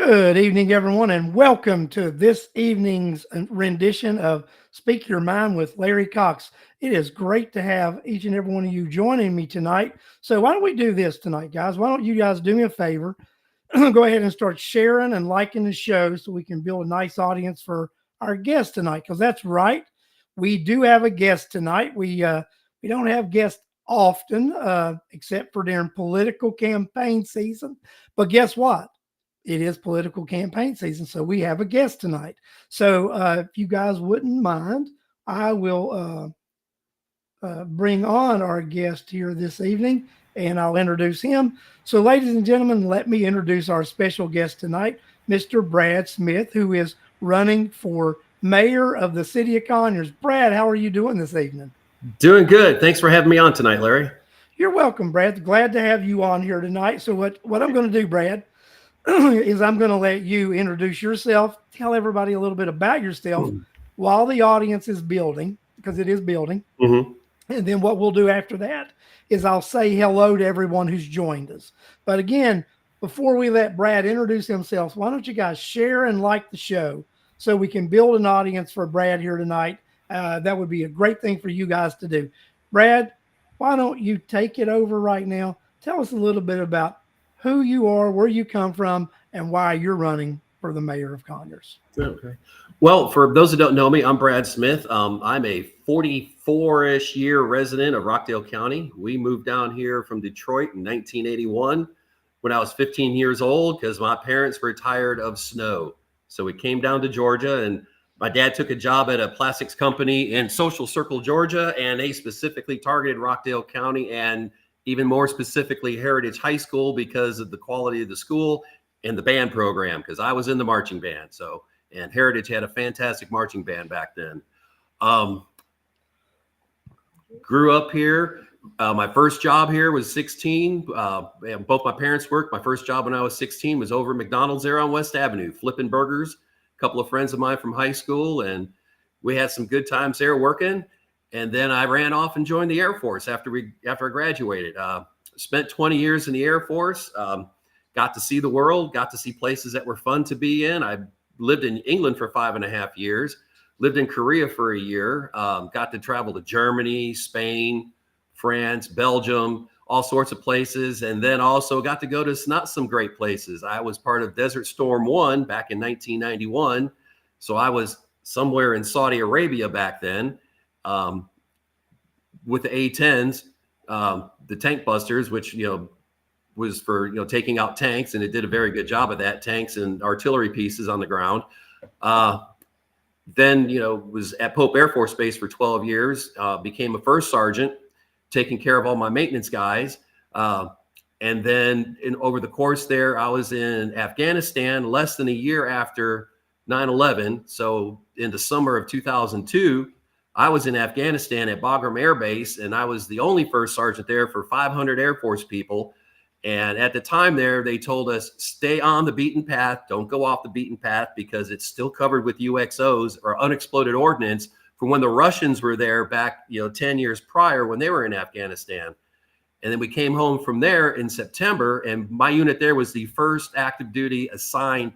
Good evening, everyone, and welcome to this evening's rendition of Speak Your Mind with Larry Cox. It is great to have each and every one of you joining me tonight. So, why don't we do this tonight, guys? Why don't you guys do me a favor? Go ahead and start sharing and liking the show so we can build a nice audience for our guest tonight. Because that's right, we do have a guest tonight. We don't have guests often, except for during political campaign season. But guess what? It is political campaign season, so we have a guest tonight. So if you guys wouldn't mind, I will bring on our guest here this evening, and I'll introduce him. So, ladies and gentlemen, let me introduce our special guest tonight, Mr. Brad Smith, who is running for mayor of the city of Conyers. Brad, how are you doing this evening? Doing good. Thanks for having me on tonight, Larry. You're welcome, Brad. Glad to have you on here tonight. So, what I'm going to do, Brad, is I'm going to let you introduce yourself, tell everybody a little bit about yourself while the audience is building, because it is building. Mm-hmm. And then what we'll do after that is I'll say hello to everyone who's joined us. But again, before we let Brad introduce himself, why don't you guys share and like the show so we can build an audience for Brad here tonight? That would be a great thing for you guys to do. Brad, why don't you take it over right now? Tell us a little bit about who you are, where you come from, and why you're running for the mayor of Conyers. Okay. Well, for those that don't know me, I'm Brad Smith. I'm a 44-ish year resident of Rockdale County. We moved down here from Detroit in 1981 when I was 15 years old because my parents were tired of snow. So we came down to Georgia, and my dad took a job at a plastics company in Social Circle, Georgia, and they specifically targeted Rockdale County and even more specifically Heritage High School because of the quality of the school and the band program, because I was in the marching band. So, and Heritage had a fantastic marching band back then. Grew up here. My first job here was 16. Both my parents worked. My first job when I was 16 was over at McDonald's there on West Avenue, flipping burgers. A couple of friends of mine from high school, and we had some good times there working. And then I ran off and joined the Air Force after I graduated. Spent 20 years in the Air Force. Got to see the world. Got to see places that were fun to be in. I lived in England for 5.5 years. Lived in Korea for a year. Got to travel to Germany, Spain, France, Belgium, all sorts of places. And then also got to go to not some great places. I was part of Desert Storm 1 back in 1991. So I was somewhere in Saudi Arabia back then. With the A-10s, the tank busters, which, was for, taking out tanks, and it did a very good job of that, tanks and artillery pieces on the ground. Then, was at Pope Air Force Base for 12 years, became a first sergeant, taking care of all my maintenance guys. And then over the course there, I was in Afghanistan less than a year after 9/11. So in the summer of 2002, I was in Afghanistan at Bagram Air Base, and I was the only first sergeant there for 500 Air Force people. And at the time there, they told us, stay on the beaten path. Don't go off the beaten path because it's still covered with UXOs or unexploded ordnance from when the Russians were there back, 10 years prior when they were in Afghanistan. And then we came home from there in September, and my unit there was the first active duty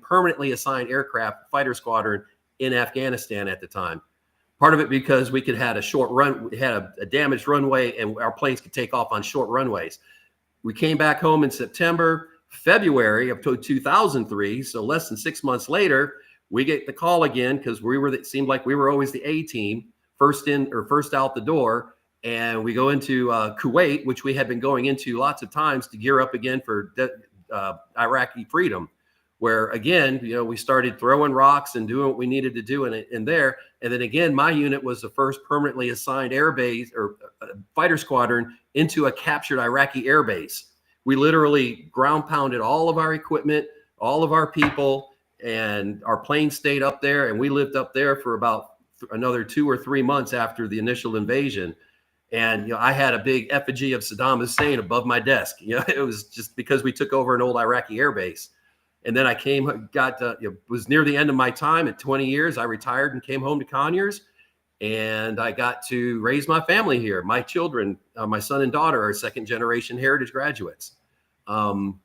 permanently assigned aircraft fighter squadron in Afghanistan at the time. Part of it because we had a short run, we had a damaged runway, and our planes could take off on short runways. We came back home in February of 2003. So less than 6 months later, we get the call again because it seemed like we were always the A team, first in or first out the door. And we go into Kuwait, which we had been going into lots of times to gear up again for Iraqi freedom, where again, we started throwing rocks and doing what we needed to do in there. And then again, my unit was the first permanently assigned air base or fighter squadron into a captured Iraqi air base. We literally ground pounded all of our equipment, all of our people, and our plane stayed up there. And we lived up there for about another 2 or 3 months after the initial invasion. And, I had a big effigy of Saddam Hussein above my desk. It was just because we took over an old Iraqi air base. And then I was near the end of my time at 20 years. I retired and came home to Conyers, and I got to raise my family here. My children, my son and daughter, are second generation Heritage graduates. And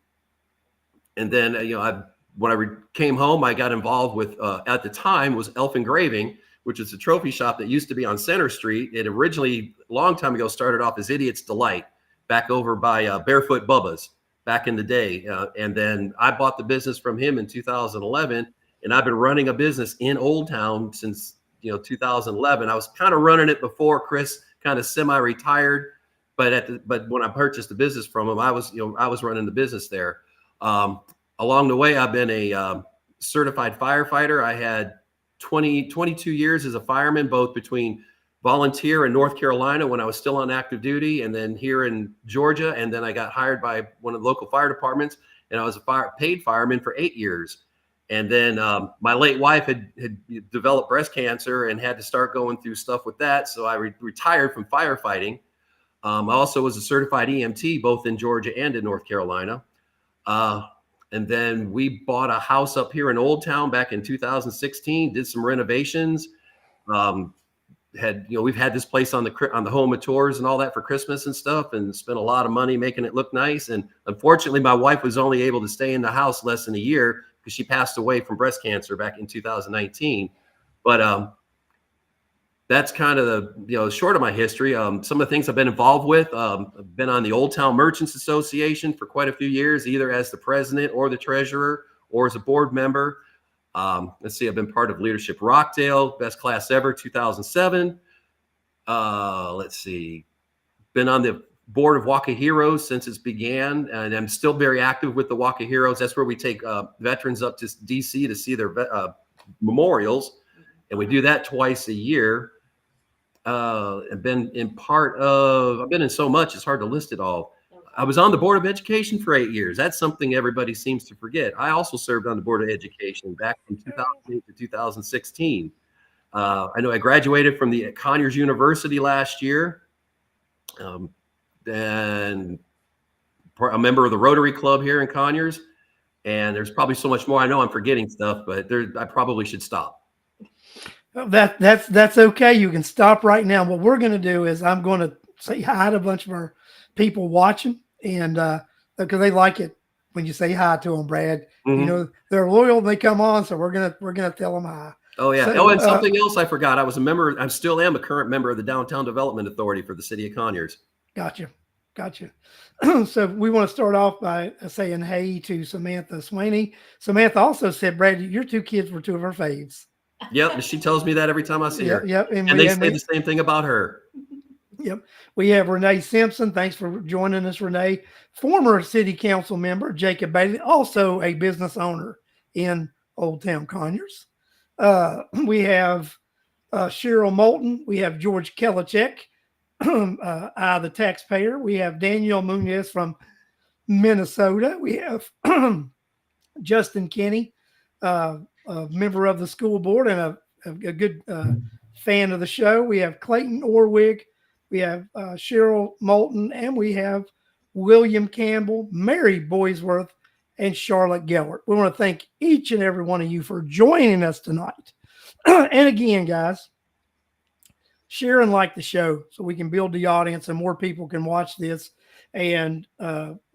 then, I when I came home, I got involved with, at the time, was Elf Engraving, which is a trophy shop that used to be on Center Street. It originally, a long time ago, started off as Idiot's Delight, back over by Barefoot Bubba's back in the day. And then I bought the business from him in 2011, and I've been running a business in Old Town since 2011. I was kind of running it before Chris kind of semi-retired, but when I purchased the business from him, I was running the business there. Along the way, I've been a certified firefighter. I had 22 years as a fireman, both between volunteer in North Carolina when I was still on active duty, and then here in Georgia. And then I got hired by one of the local fire departments, and I was a paid fireman for 8 years. And then my late wife had developed breast cancer and had to start going through stuff with that. So I retired from firefighting. I also was a certified EMT, both in Georgia and in North Carolina. And then we bought a house up here in Old Town back in 2016, did some renovations. We've had this place on the home of tours and all that for Christmas and stuff, and spent a lot of money making it look nice. And unfortunately, my wife was only able to stay in the house less than a year because she passed away from breast cancer back in 2019. But that's kind of the short of my history. Some of the things I've been involved with. I've been on the Old Town Merchants Association for quite a few years, either as the president or the treasurer or as a board member. Let's see, I've been part of Leadership Rockdale, Best Class Ever 2007. Let's see, been on the board of Walk of Heroes since it began, and I'm still very active with the Walk of Heroes. That's where we take veterans up to DC to see their memorials, and we do that twice a year. I've been in so much, it's hard to list it all. I was on the Board of Education for 8 years. That's something everybody seems to forget. I also served on the Board of Education back from 2008 to 2016. I know I graduated from the Conyers University last year. Then a member of the Rotary Club here in Conyers. And there's probably so much more. I know I'm forgetting stuff, but I probably should stop. That's okay. You can stop right now. What we're going to do is I'm going to say hi to a bunch of our people watching, and because they like it when you say hi to them, Brad. Mm-hmm. They're loyal and they come on, so we're gonna tell them hi. Oh yeah. And something else I forgot. I was a member. I still am a current member of the Downtown Development Authority for the City of Conyers. Gotcha. So we want to start off by saying hey to Samantha Swaney. Samantha also said, Brad, your two kids were two of her faves. Yep, and she tells me that every time I see her. Yep, and they say the same thing about her. Yep. We have Renee Simpson. Thanks for joining us, Renee. Former city council member Jacob Bailey, also a business owner in Old Town Conyers. We have Cheryl Moulton. We have George Kelichek, I, the taxpayer. We have Daniel Munoz from Minnesota. We have Justin Kinney, a member of the school board and a good fan of the show. We have Clayton Orwig. We have Cheryl Moulton, and we have William Campbell, Mary Boysworth, and Charlotte Gellert. We want to thank each and every one of you for joining us tonight. And again, guys, share and like the show so we can build the audience and more people can watch this, and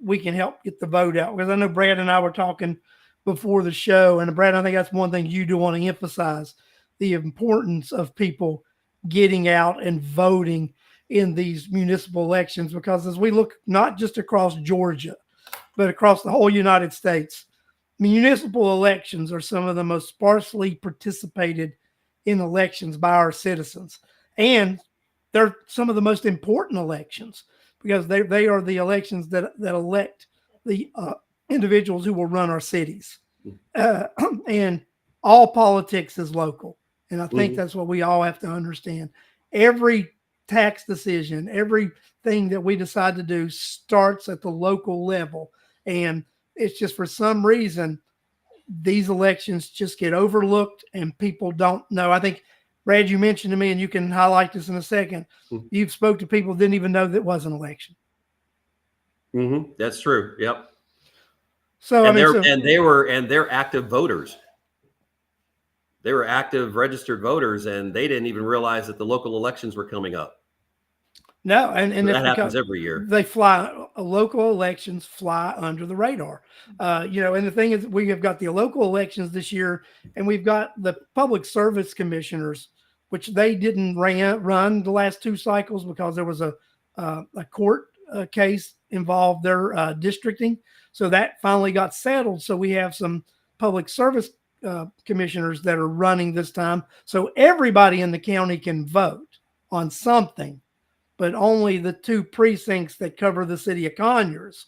we can help get the vote out. Because I know Brad and I were talking before the show, and Brad, I think that's one thing you do want to emphasize, the importance of people getting out and voting in these municipal elections, because as we look not just across Georgia, but across the whole United States, municipal elections are some of the most sparsely participated in elections by our citizens. And they're some of the most important elections because they are the elections that elect the individuals who will run our cities. And all politics is local. And I think that's what we all have to understand. Every tax decision, everything that we decide to do starts at the local level. And it's just for some reason, these elections just get overlooked and people don't know. I think, Brad, you mentioned to me, and you can highlight this in a second, you've spoke to people who didn't even know that it was an election. That's true. Yep. So, they're active voters. They were active registered voters, and they didn't even realize that the local elections were coming up. No, and it's That happens because every year. they fly local elections fly under the radar. And the thing is, we have got the local elections this year, and we've got the public service commissioners, which they didn't run the last two cycles because there was a court case involved their districting. So that finally got settled. So we have some public service commissioners that are running this time. So everybody in the county can vote on something, but only the two precincts that cover the city of Conyers,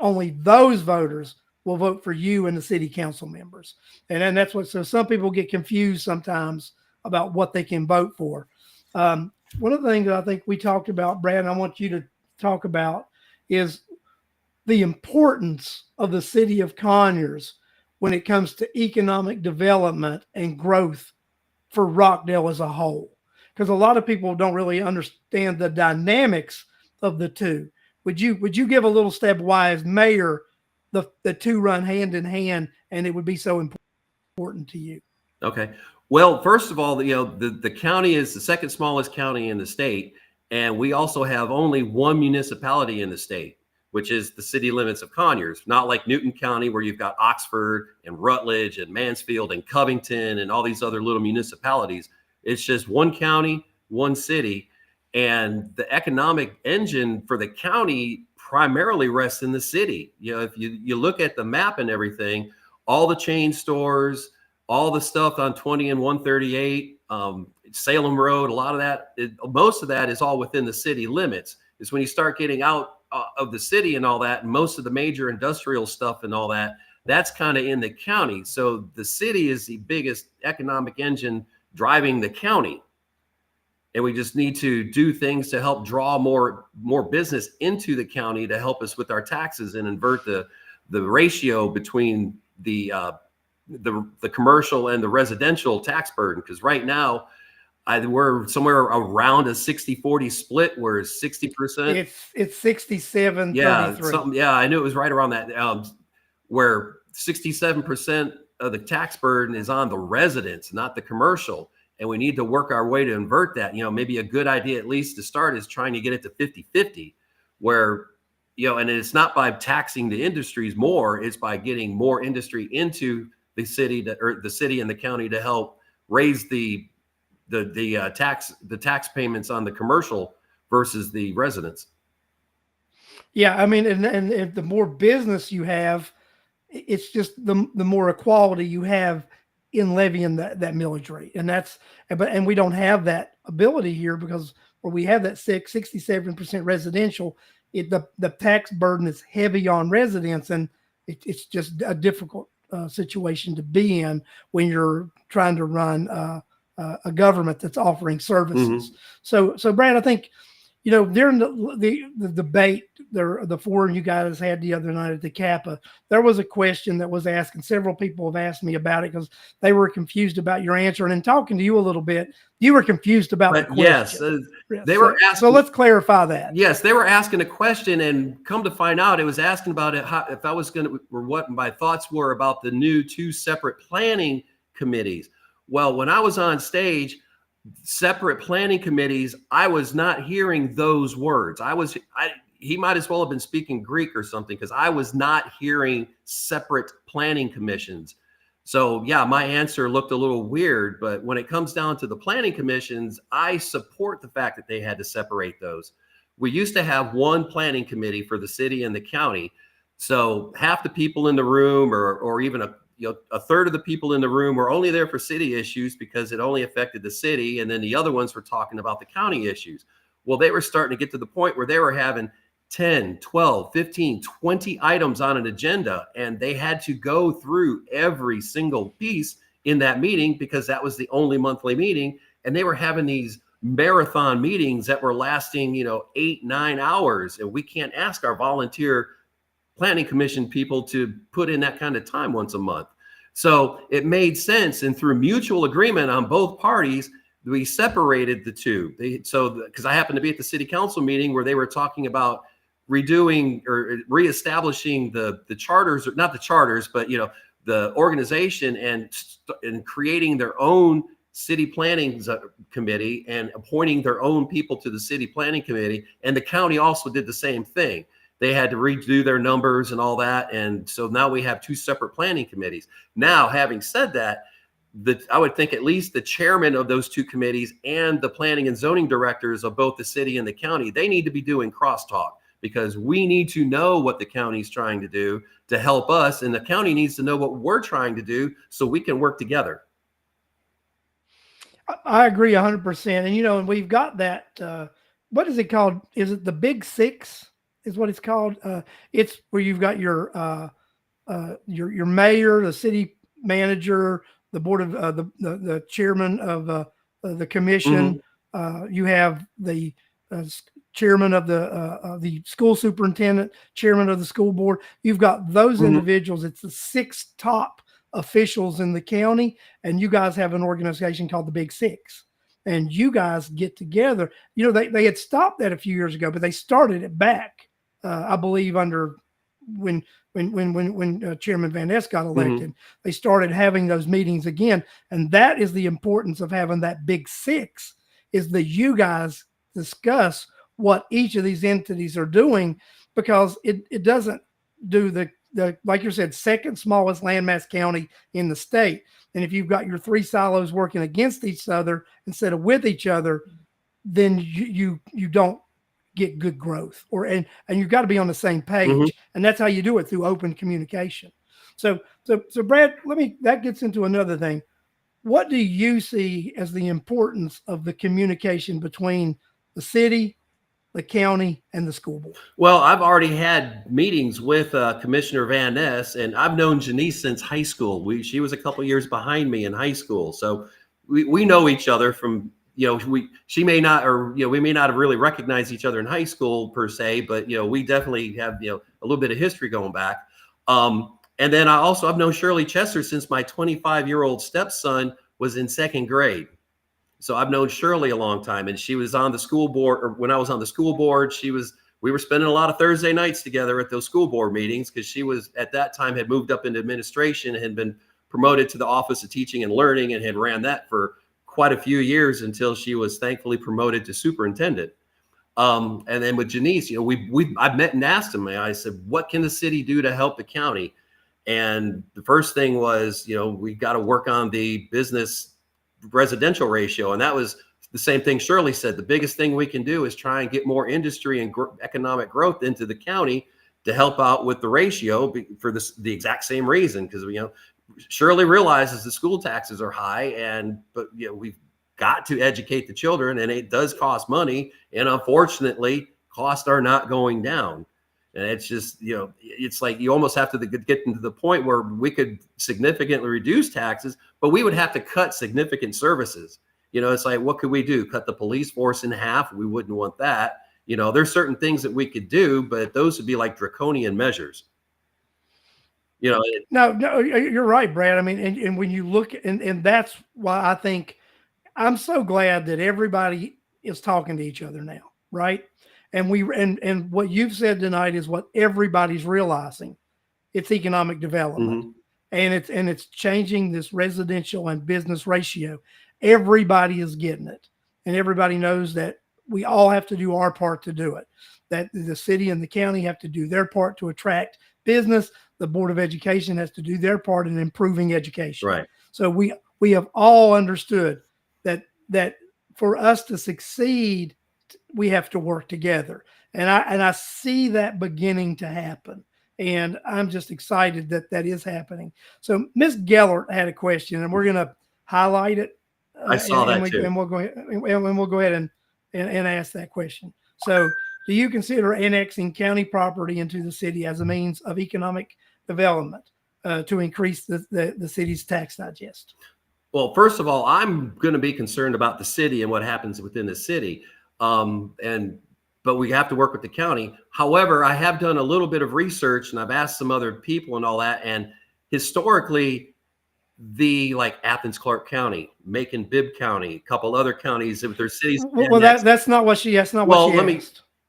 only those voters will vote for you and the city council members. And then that's so some people get confused sometimes about what they can vote for. One of the things I think we talked about, Brad, and I want you to talk about, is the importance of the city of Conyers when it comes to economic development and growth for Rockdale as a whole. Because a lot of people don't really understand the dynamics of the two. Would you give a little step why, as mayor, the two run hand in hand, and it would be so important to you? Okay. Well, first of all, the county is the second smallest county in the state, and we also have only one municipality in the state, which is the city limits of Conyers. Not like Newton County, where you've got Oxford and Rutledge and Mansfield and Covington and all these other little municipalities. It's just one county, one city, and the economic engine for the county primarily rests in the city. If you look at the map and everything, all the chain stores, all the stuff on 20 and 138, Salem Road, a lot of that, most of that is all within the city limits. It's when you start getting out of the city and all that, and most of the major industrial stuff and all that, that's kind of in the county. So the city is the biggest economic engine driving the county, and we just need to do things to help draw more business into the county to help us with our taxes and invert the ratio between the commercial and the residential tax burden. Because right now we're somewhere around a 60-40 split, where 60%, it's 67, yeah, 33. something, yeah, I knew it was right around that, where 67% of the tax burden is on the residents, not the commercial. And we need to work our way to invert that. Maybe a good idea, at least to start, is trying to get it to 50-50, where, and it's not by taxing the industries more, it's by getting more industry into the city, or the city and the county, to help raise the tax payments on the commercial versus the residents. Yeah, I mean, and if the more business you have, it's just the more equality you have in levying that millage rate. And we don't have that ability here, because where we have that 67% residential, the tax burden is heavy on residents, and it's just a difficult situation to be in when you're trying to run a government that's offering services. Mm-hmm. So Brad, I think, during the debate, the forum you guys had the other night at the Kappa, there was a question that was asked, and several people have asked me about it because they were confused about your answer. And in talking to you a little bit, you were confused about the question. Yes, they were asking. So let's clarify that. Yes, they were asking a question, and come to find out, it was asking about if I was going to, or what my thoughts were about the new two separate planning committees. Well, when I was on stage, separate planning committees, I was not hearing those words. He might as well have been speaking Greek or something, because I was not hearing separate planning commissions. So yeah, my answer looked a little weird, but when it comes down to the planning commissions, I support the fact that they had to separate those. We used to have one planning committee for the city and the county. So half the people in the room, or even a third of the people in the room, were only there for city issues because it only affected the city. And then the other ones were talking about the county issues. Well, they were starting to get to the point where they were having 10, 12, 15, 20 items on an agenda, and they had to go through every single piece in that meeting, because that was the only monthly meeting. And they were having these marathon meetings that were lasting, 8-9 hours. And we can't ask our volunteer planning commission people to put in that kind of time once a month. So it made sense. And through mutual agreement on both parties, we separated the two. Because I happened to be at the city council meeting where they were talking about redoing or reestablishing the charters, or not the charters, but the organization, and creating their own city planning committee and appointing their own people to the city planning committee. And the county also did the same thing. They had to redo their numbers and all that. And so now we have two separate planning committees. Now, having said that, I would think at least the chairman of those two committees and the planning and zoning directors of both the city and the county, they need to be doing crosstalk, because we need to know what the county's trying to do to help us, and the county needs to know what we're trying to do so we can work together. I agree 100%. And, and we've got that, what is it called? Is it the Big Six is what it's called? It's where you've got your mayor, the city manager, the board of the chairman of the commission. You have the chairman of the school superintendent, chairman of the school board. You've got those individuals. It's the 6 top officials in the county, and you guys have an organization called the Big Six, and you guys get together. They had stopped that a few years ago, but they started it back, I believe, under when Chairman Van Ness got elected. They started having those meetings again, and that is the importance of having that Big Six, is that you guys discuss what each of these entities are doing, because it doesn't do the like you said, second smallest landmass county in the state. And if you've got your 3 silos working against each other instead of with each other, then you don't get good growth, and you've got to be on the same page. And that's how you do it, through open communication. So Brad, that gets into another thing. What do you see as the importance of the communication between the city, the county, and the school board? Well, I've already had meetings with Commissioner Van Ness, and I've known Janice since high school. She was a couple years behind me in high school. So we know each other from, she may not, or, we may not have really recognized each other in high school per se, but, we definitely have, a little bit of history going back. And then I've known Shirley Chester since my 25-year-old stepson was in 2nd grade. So I've known Shirley a long time, and she was on the school board, or when I was on the school board, we were spending a lot of Thursday nights together at those school board meetings, because she was at that time had moved up into administration and had been promoted to the Office of Teaching and Learning, and had ran that for quite a few years until she was thankfully promoted to superintendent. And then with Janice, I've met and asked him, I said, what can the city do to help the county? And the first thing was, we got to work on the business residential ratio. And that was the same thing Shirley said. The biggest thing we can do is try and get more industry and economic growth into the county to help out with the ratio, for the exact same reason. Because, Shirley realizes the school taxes are high, but we've got to educate the children, and it does cost money. And unfortunately, costs are not going down. And it's just, it's like you almost have to get into the point where we could significantly reduce taxes, but we would have to cut significant services. It's like, what could we do? Cut the police force in half? We wouldn't want that. There's certain things that we could do, but those would be like draconian measures. No, you're right, Brad. I mean, and when you look, and that's why I think I'm so glad that everybody is talking to each other now, right? And what you've said tonight is what everybody's realizing. It's economic development, and it's changing this residential and business ratio. Everybody is getting it, and everybody knows that we all have to do our part to do it. That the city and the county have to do their part to attract business. The Board of Education has to do their part in improving education. Right. So we have all understood that for us to succeed, we have to work together. And I see that beginning to happen. And I'm just excited that is happening. So Ms. Gellert had a question, and we're going to highlight it. I saw that too. And we'll go ahead and ask that question. So, do you consider annexing county property into the city as a means of economic development to increase the city's tax digest? Well, first of all, I'm going to be concerned about the city and what happens within the city. But we have to work with the county. However, I have done a little bit of research, and I've asked some other people and all that. And historically, like Athens, Clarke County, Macon, Bibb County, a couple other counties with their cities. Well, that's not what she asked.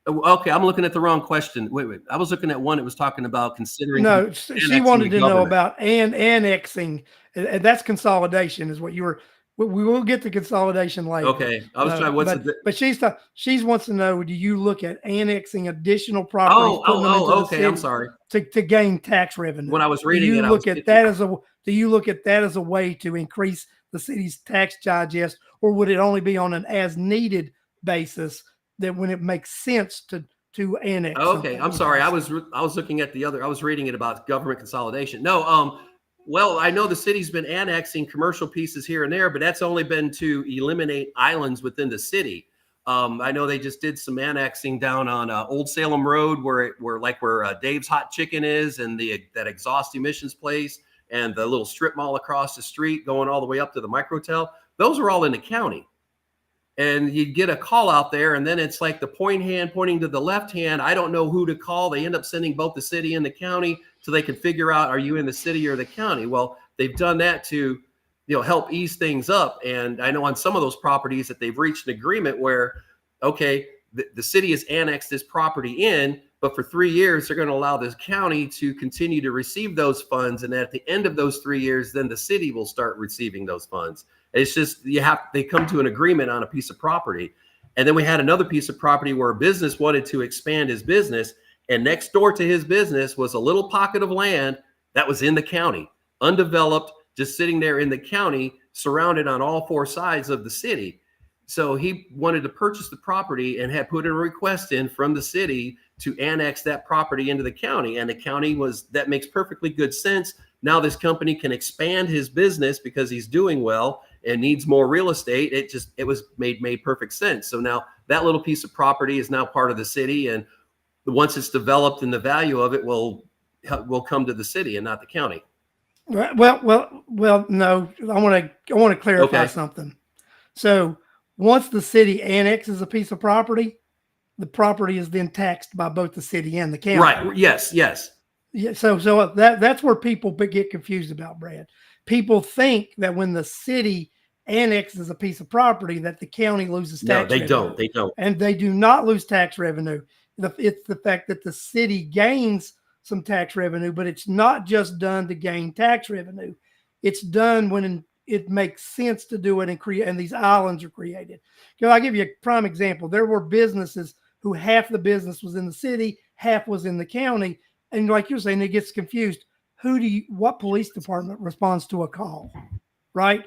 Okay, I'm looking at the wrong question. Wait. I was looking at one that was talking about considering. No, she wanted to know about annexing. That's consolidation, is what you were. We will get to consolidation later. Okay, I was trying. What's the? But she wants to know: do you look at annexing additional properties, putting them into the Okay. city I'm sorry. to gain tax revenue? When I was reading it, do you look at that as a way to increase the city's tax digest, or would it only be on an as needed basis that when it makes sense to annex? Okay, I'm sorry. I was looking at the other. I was reading it about government consolidation. No, well, I know the city's been annexing commercial pieces here and there, but that's only been to eliminate islands within the city. I know they just did some annexing down on Old Salem Road, where Dave's Hot Chicken is, and that exhaust emissions place, and the little strip mall across the street, going all the way up to the Microtel. Those are all in the county. And you get a call out there, and then it's like the point hand pointing to the left hand. I don't know who to call. They end up sending both the city and the county so they can figure out, are you in the city or the county? Well, they've done that to, help ease things up. And I know on some of those properties that they've reached an agreement where, okay, the city has annexed this property in, but for 3 years, they're going to allow this county to continue to receive those funds. And at the end of those 3 years, then the city will start receiving those funds. It's just, they come to an agreement on a piece of property. And then we had another piece of property where a business wanted to expand his business. And next door to his business was a little pocket of land that was in the county, undeveloped, just sitting there in the county, surrounded on all four sides of the city. So he wanted to purchase the property and had put a request in from the city to annex that property into the county. And the county that makes perfectly good sense. Now this company can expand his business because he's doing well and needs more real estate. It was made perfect sense. So now that little piece of property is now part of the city. And once it's developed, and the value of it will come to the city and not the county. Well, no, I want to clarify something. So once the city annexes a piece of property, the property is then taxed by both the city and the county. Right. Yes. Yeah. So that's where people get confused about, Brad. People think that when the city annexes a piece of property that the county loses tax revenue. No, they don't. And they do not lose tax revenue. It's the fact that the city gains some tax revenue, but it's not just done to gain tax revenue. It's done when it makes sense to do it and these islands are created. I'll give you a prime example. There were businesses who half the business was in the city, half was in the county. And like you're saying, it gets confused. What police department responds to a call, right?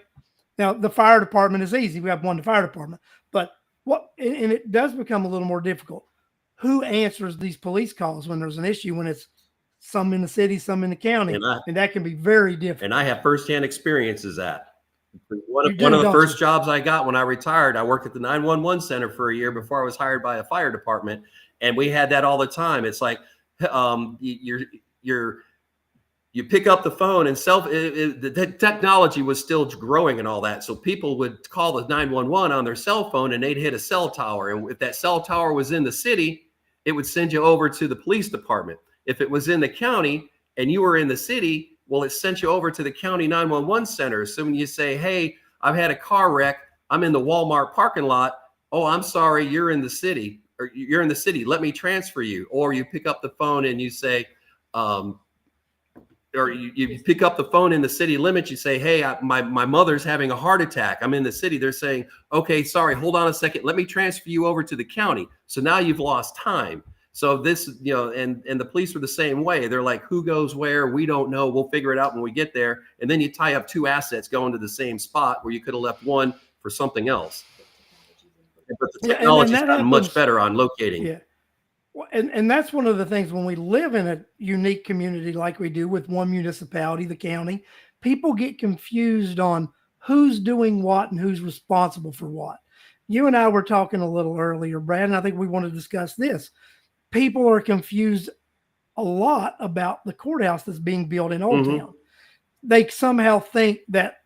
Now, the fire department is easy. We have one fire department, but and it does become a little more difficult. Who answers these police calls when there's an issue, when it's some in the city, some in the county, and that can be very different. And I have firsthand experiences that. One of the first jobs I got when I retired, I worked at the 911 center for a year before I was hired by a fire department, and we had that all the time. It's like you pick up the phone, and the technology was still growing and all that. So people would call the 911 on their cell phone, and they'd hit a cell tower. And if that cell tower was in the city, it would send you over to the police department. If it was in the county and you were in the city, well, it sent you over to the county 911 center. So when you say, hey, I've had a car wreck, I'm in the Walmart parking lot. Oh, I'm sorry, you're in the city, or you're in the city. Let me transfer you. Or you pick up the phone and you say, or you pick up the phone in the city limits. You say, hey, my mother's having a heart attack. I'm in the city. They're saying, okay, sorry, hold on a second. Let me transfer you over to the county. So now you've lost time. So this, and the police were the same way. They're like, who goes where? We don't know. We'll figure it out when we get there. And then you tie up two assets going to the same spot where you could have left one for something else. But the technology's gotten much better on locating. Yeah. And that's one of the things when we live in a unique community like we do with one municipality, the county, people get confused on who's doing what and who's responsible for what. You and I were talking a little earlier, Brad, and I think we want to discuss this. People are confused a lot about the courthouse that's being built in Old Town. They somehow think that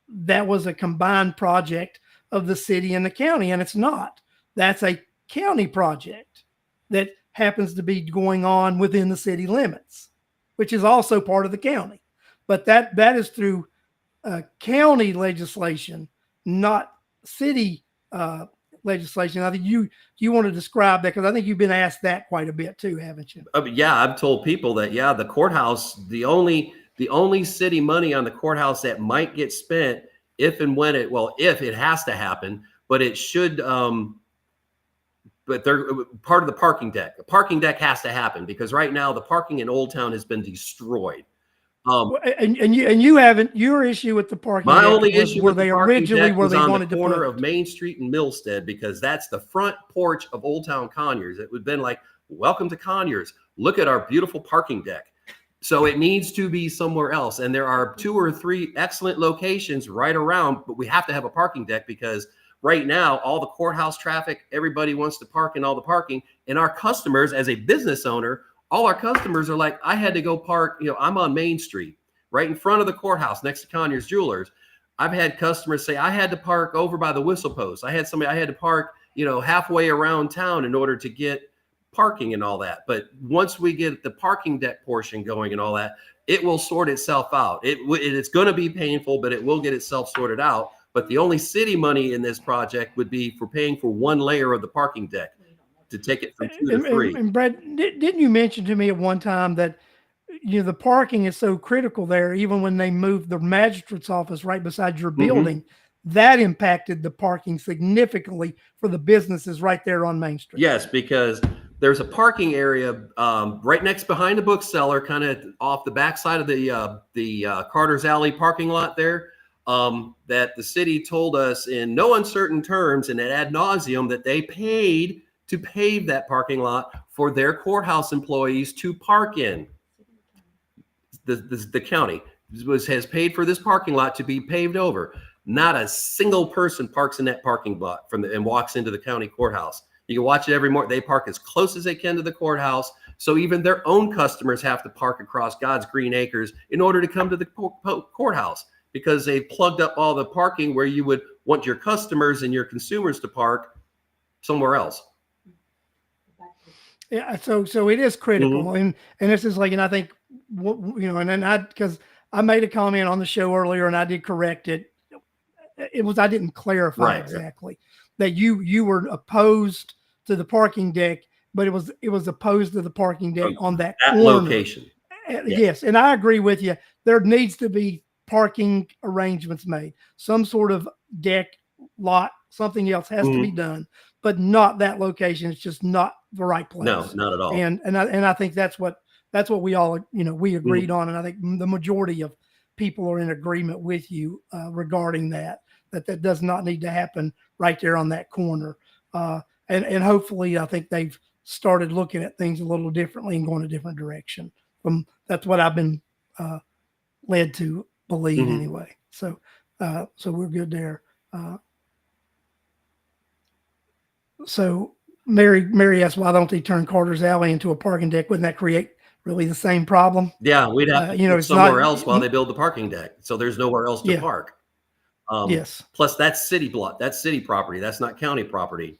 was a combined project of the city and the county, and it's not. That's a county project that happens to be going on within the city limits, which is also part of the county. But that is through county legislation, not city legislation. I think you want to describe that, because I think you've been asked that quite a bit too, haven't you? Yeah, I've told people that, the courthouse, the only city money on the courthouse that might get spent if and when it, well, if it has to happen, but it should, but they're part of the parking deck. The parking deck has to happen because right now the parking in Old Town has been destroyed. And you haven't, your issue with the parking My deck only was issue where with the they parking originally deck where was they on wanted the to corner put of Main Street and Milstead, because that's the front porch of Old Town Conyers. It would have been like, welcome to Conyers. Look at our beautiful parking deck. So it needs to be somewhere else. And there are 2 or 3 excellent locations right around, but we have to have a parking deck because right now, all the courthouse traffic, everybody wants to park in all the parking. And our customers, as a business owner, all our customers are like, I had to go park, I'm on Main Street, right in front of the courthouse next to Conyers Jewelers. I've had customers say, I had to park over by the whistle post. I had to park, halfway around town in order to get parking and all that. But once we get the parking deck portion going and all that, it will sort itself out. It's going to be painful, but it will get itself sorted out. But the only city money in this project would be for paying for 1 layer of the parking deck to take it from 2 to 3. And Brad, didn't you mention to me at one time that the parking is so critical there, even when they moved the magistrate's office right beside your building, that impacted the parking significantly for the businesses right there on Main Street? Yes, because there's a parking area right next behind the bookseller, kind of off the backside of the Carter's Alley parking lot there, that the city told us in no uncertain terms and ad nauseum that they paid to pave that parking lot for their courthouse employees to park in. The county has paid for this parking lot to be paved over. Not a single person parks in that parking lot and walks into the county courthouse. You can watch it every morning. They park as close as they can to the courthouse. So even their own customers have to park across God's green acres in order to come to the courthouse, because they plugged up all the parking where you would want your customers and your consumers to park somewhere else. Yeah, so it is critical, and this is like, and I think and then because I made a comment on the show earlier, and I did correct it. I didn't clarify exactly that you were opposed to the parking deck, but it was opposed to the parking deck on that corner. Location. Yes, and I agree with you. There needs to be parking arrangements made, some sort of deck lot, something else has to be done, but not that location. It's just not the right place. No, not at all. And I think that's what we all we agreed on, and I think the majority of people are in agreement with you regarding that does not need to happen right there on that corner. And hopefully, I think they've started looking at things a little differently and going a different direction. That's what I've been led to believe anyway. So we're good there. So Mary asked, why don't they turn Carter's Alley into a parking deck? Wouldn't that create really the same problem? Yeah, we'd have to it's somewhere else while they build the parking deck. So there's nowhere else to park. Yes. Plus that's city that's city property. That's not county property.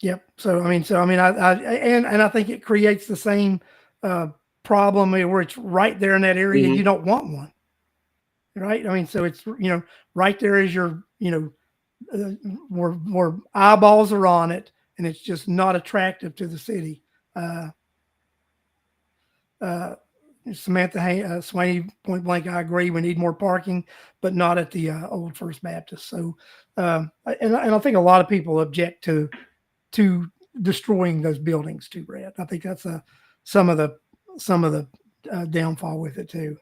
Yep. So I think it creates the same problem where it's right there in that area and you don't want one. Right. I mean, so it's, right there is your, where eyeballs are on it, and it's just not attractive to the city. Samantha Swaney, point blank, I agree. We need more parking, but not at the old First Baptist. So, and I think a lot of people object to destroying those buildings too, Brad. I think that's some of the downfall with it too,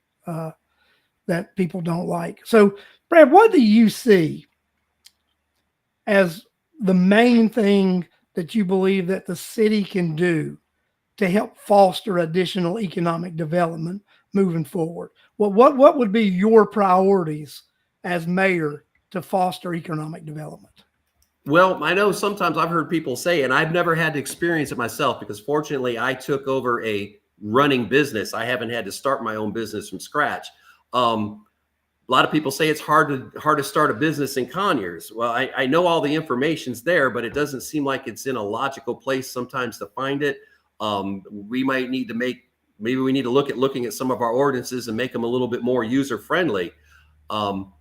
that people don't like. So, Brad, what do you see as the main thing that you believe that the city can do to help foster additional economic development moving forward? What would be your priorities as mayor to foster economic development? Well, I know sometimes I've heard people say, and I've never had to experience it myself because fortunately I took over a running business. I haven't had to start my own business from scratch. A lot of people say it's hard to start a business in Conyers. Well, I know all the information's there, but it doesn't seem like it's in a logical place sometimes to find it. We might need to maybe we need to looking at some of our ordinances and make them a little bit more user friendly. And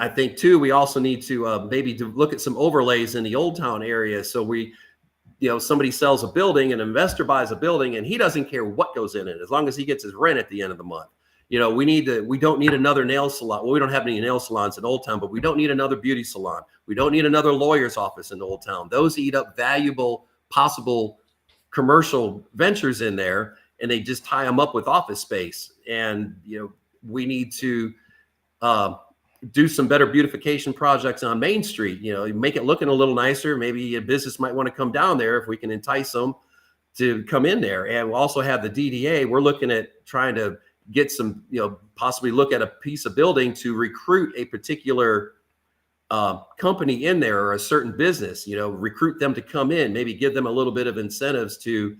I think too, we also need to maybe to look at some overlays in the Old Town area. So somebody sells a building, an investor buys a building, and he doesn't care what goes in it as long as he gets his rent at the end of the month. we don't need another nail salon. Well, we don't have any nail salons in Old Town, but we don't need another beauty salon. We don't need another lawyer's office in Old Town. Those eat up valuable possible commercial ventures in there, and they just tie them up with office space. And, we need to do some better beautification projects on Main Street, make it looking a little nicer. Maybe a business might want to come down there if we can entice them to come in there. And we'll also have the DDA. We're looking at trying to get some, possibly look at a piece of building to recruit a particular company in there, or a certain business, recruit them to come in, maybe give them a little bit of incentives to,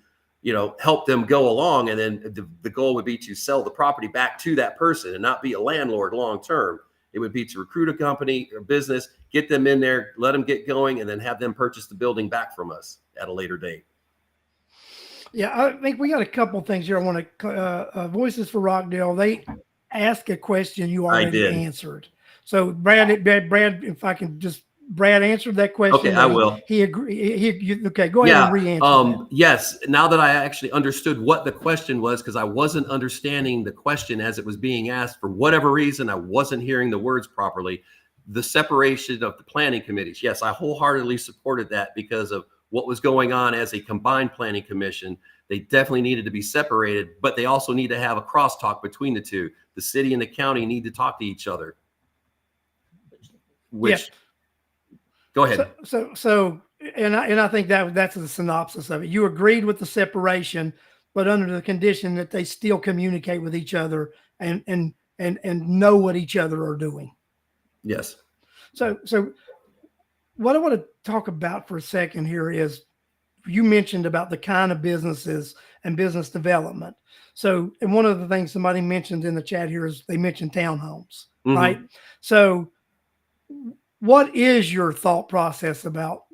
help them go along. And then the goal would be to sell the property back to that person and not be a landlord long term. It would be to recruit a company or business, get them in there, let them get going, and then have them purchase the building back from us at a later date. Yeah, I think we got a couple things here. I want to Voices for Rockdale. They asked a question you already answered. So Brad, if I can just, Brad answered that question. Okay, I will. He agreed. Okay, go ahead and re-answer that. Yes, now that I actually understood what the question was, because I wasn't understanding the question as it was being asked. For whatever reason, I wasn't hearing the words properly. The separation of the planning committees. Yes, I wholeheartedly supported that because of what was going on as a combined planning commission. They definitely needed to be separated, but they also need to have a crosstalk between the two. The city and the county need to talk to each other. Go ahead. So, and I think that's the synopsis of it. You agreed with the separation, but under the condition that they still communicate with each other and know what each other are doing. Yes. So what I want to talk about for a second here is, you mentioned about the kind of businesses and business development. So, and one of the things somebody mentioned in the chat here is they mentioned townhomes, right? So what is your thought process about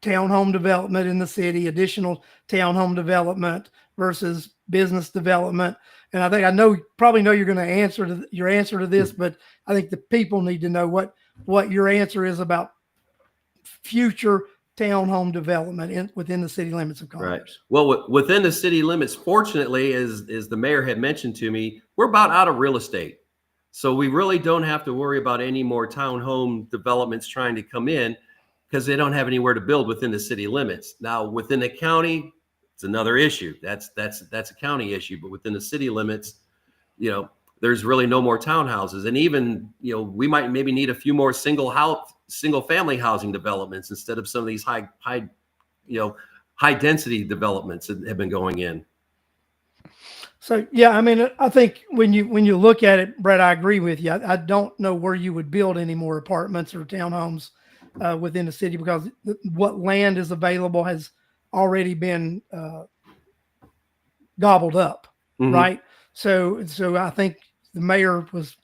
townhome development in the city, additional townhome development versus business development? And I think probably know you're going to answer your answer to this, but I think the people need to know what your answer is about future townhome development within the city limits of Congress. Right. Well, within the city limits, fortunately, as the mayor had mentioned to me, we're about out of real estate. So we really don't have to worry about any more townhome developments trying to come in, because they don't have anywhere to build within the city limits. Now, within the county, it's another issue. That's a county issue. But within the city limits, there's really no more townhouses. And even, we might maybe need a few more single family housing developments instead of some of these high density developments that have been going in. So, yeah, I mean, I think when you look at it, Brett, I agree with you. I don't know where you would build any more apartments or townhomes within the city, because what land is available has already been gobbled up, right? So I think the mayor was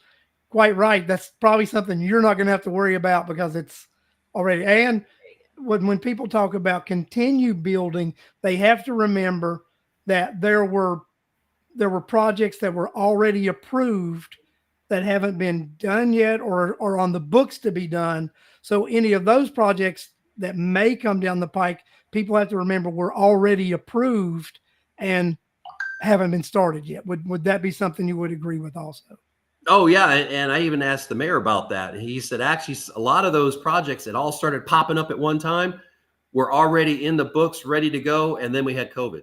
quite right. That's probably something you're not going to have to worry about, because it's already. And when people talk about continue building, they have to remember that there were projects that were already approved that haven't been done yet or are on the books to be done. So any of those projects that may come down the pike, people have to remember were already approved and haven't been started yet. Would that be something you would agree with also? Oh, yeah. And I even asked the mayor about that. He said, actually, a lot of those projects that all started popping up at one time were already in the books, ready to go. And then we had COVID.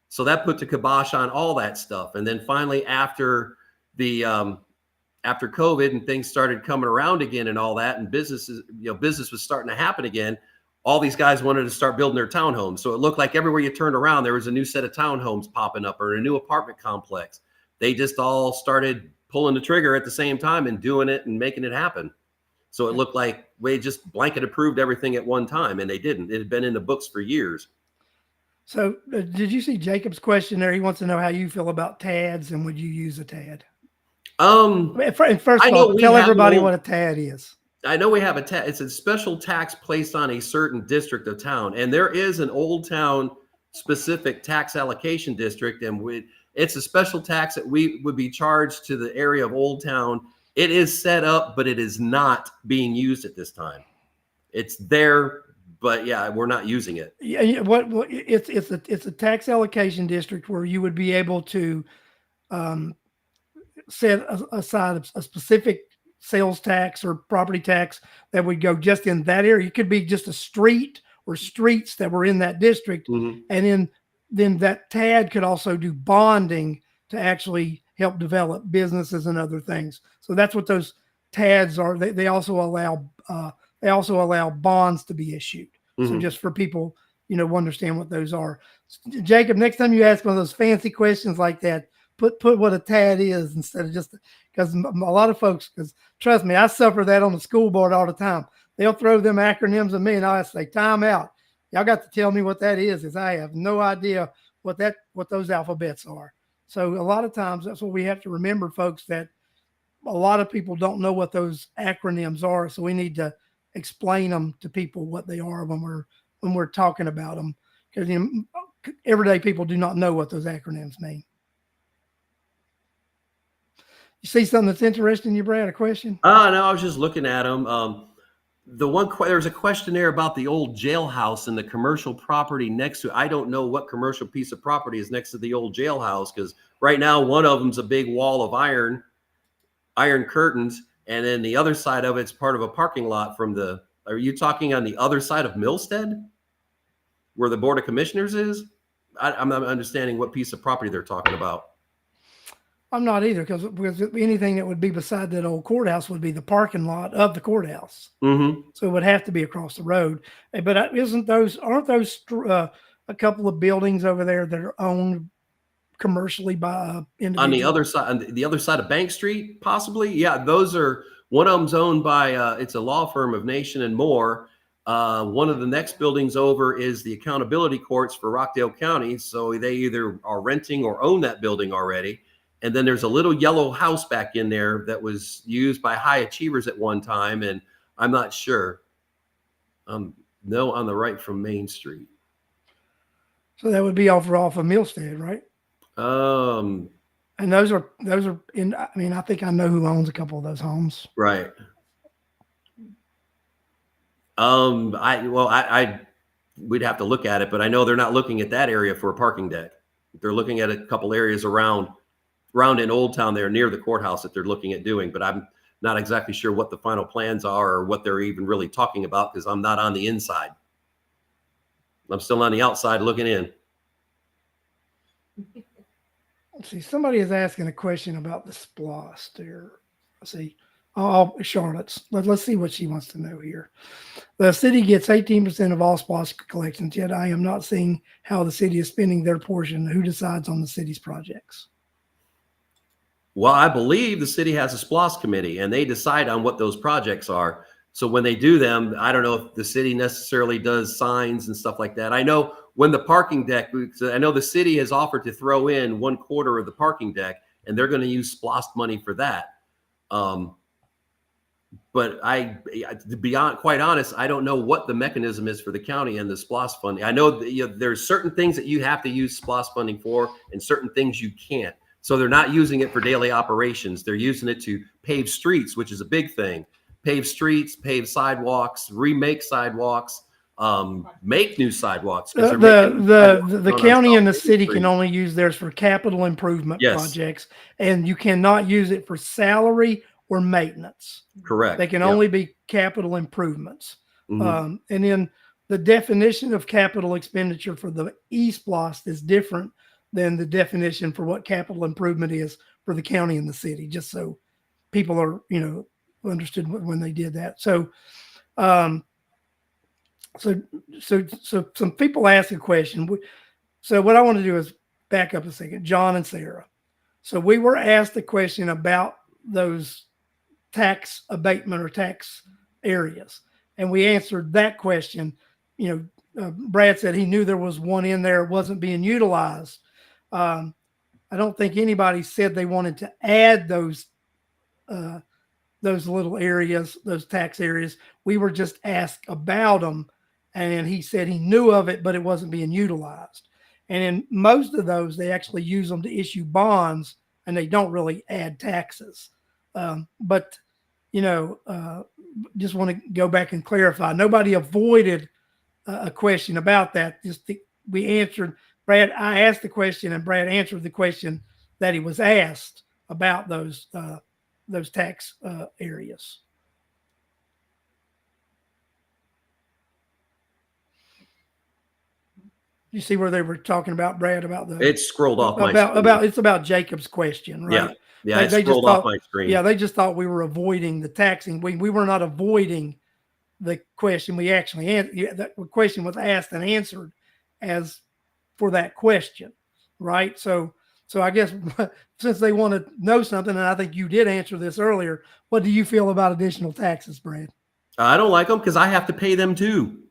So that put the kibosh on all that stuff. And then finally, after COVID and things started coming around again and all that, and business was starting to happen again, all these guys wanted to start building their townhomes. So it looked like everywhere you turned around, there was a new set of townhomes popping up or a new apartment complex. They just all started pulling the trigger at the same time and doing it and making it happen. So it looked like we just blanket approved everything at one time, and they didn't. It had been in the books for years. So did you see Jacob's question there? He wants to know how you feel about TADs and would you use a TAD? First of all, tell everybody what a TAD is. I know we have a TAD. It's a special tax placed on a certain district of town. And there is an Old Town specific tax allocation district. And it's a special tax that we would be charged to the area of Old Town. It is set up, but it is not being used at this time. It's there, but yeah, we're not using it. Yeah, it's a tax allocation district where you would be able to set aside a specific sales tax or property tax that would go just in that area. It could be just a street or streets that were in that district. Mm-hmm. And then that TAD could also do bonding to actually help develop businesses and other things. So that's what those TADs are. They also allow bonds to be issued. Mm-hmm. So just for people, understand what those are. Jacob, next time you ask one of those fancy questions like that, put what a TAD is instead of just, because a lot of folks, because trust me, I suffer that on the school board all the time. They'll throw them acronyms at me and I'll say, time out. Y'all got to tell me what that is, because I have no idea what those alphabets are. So a lot of times that's what we have to remember, folks, that a lot of people don't know what those acronyms are. So we need to explain them to people what they are when we're talking about them, because everyday people do not know what those acronyms mean. You see something that's interesting, you, Brad? A question? No, I was just looking at them. There's a question there about the old jailhouse and the commercial property next to it. I don't know what commercial piece of property is next to the old jailhouse, because right now one of them's a big wall of iron curtains, and then the other side of it's part of a parking lot are you talking on the other side of Milstead, where the Board of Commissioners is? I'm not understanding what piece of property they're talking about. I'm not either, because anything that would be beside that old courthouse would be the parking lot of the courthouse. Mm-hmm. So it would have to be across the road. But aren't those a couple of buildings over there that are owned commercially by individuals? On the other side of Bank Street, possibly? Yeah, those are, one of them's owned by, it's a law firm of Nation and More. One of the next buildings over is the accountability courts for Rockdale County. So they either are renting or own that building already. And then there's a little yellow house back in there that was used by high achievers at one time. And I'm not sure. No, on the right from Main Street. So that would be off of Milstead, right? And those are in, I think I know who owns a couple of those homes. Right. We'd have to look at it, but I know they're not looking at that area for a parking deck. They're looking at a couple areas around in Old Town there near the courthouse that they're looking at doing, but I'm not exactly sure what the final plans are or what they're even really talking about, because I'm not on the inside. I'm still on the outside looking in. Let's see, somebody is asking a question about the SPLOST there. Let's see. Charlotte's. Let's see what she wants to know here. The city gets 18% of all SPLOST collections, yet I am not seeing how the city is spending their portion. Who decides on the city's projects? Well, I believe the city has a SPLOST committee, and they decide on what those projects are. So when they do them, I don't know if the city necessarily does signs and stuff like that. I know when the parking deck, I know the city has offered to throw in 1/4 of the parking deck, and they're going to use SPLOST money for that. But to be quite honest, I don't know what the mechanism is for the county and the SPLOST funding. I know that, there's certain things that you have to use SPLOST funding for, and certain things you can't. So they're not using it for daily operations. They're using it to pave streets, which is a big thing. Pave streets, pave sidewalks, remake sidewalks, make new sidewalks. The county and the city can only use theirs for capital improvement projects, and you cannot use it for salary or maintenance. Correct. They can only be capital improvements. Mm-hmm. And then the definition of capital expenditure for the eSPLOST is different than the definition for what capital improvement is for the county and the city, just so people are, understood when they did that. So, so some people ask a question. So what I want to do is back up a second, John and Sarah. So we were asked a question about those tax abatement or tax areas, and we answered that question. Brad said he knew there was one in there, wasn't being utilized. I don't think anybody said they wanted to add those little areas, those tax areas. We were just asked about them, and he said he knew of it, but it wasn't being utilized. And in most of those, they actually use them to issue bonds, and they don't really add taxes. But just want to go back and clarify. Nobody avoided a question about that. We answered. Brad, I asked the question, and Brad answered the question that he was asked about those tax areas. You see where they were talking about, Brad, about It scrolled off my screen. It's about Jacob's question, right? Yeah, They it scrolled off my screen. Yeah, they just thought we were avoiding the taxing. We were not avoiding the question. We actually the question was asked and answered as for that question, right? So I guess since they want to know something, and I think you did answer this earlier, what do you feel about additional taxes, Brad? I don't like them because I have to pay them too.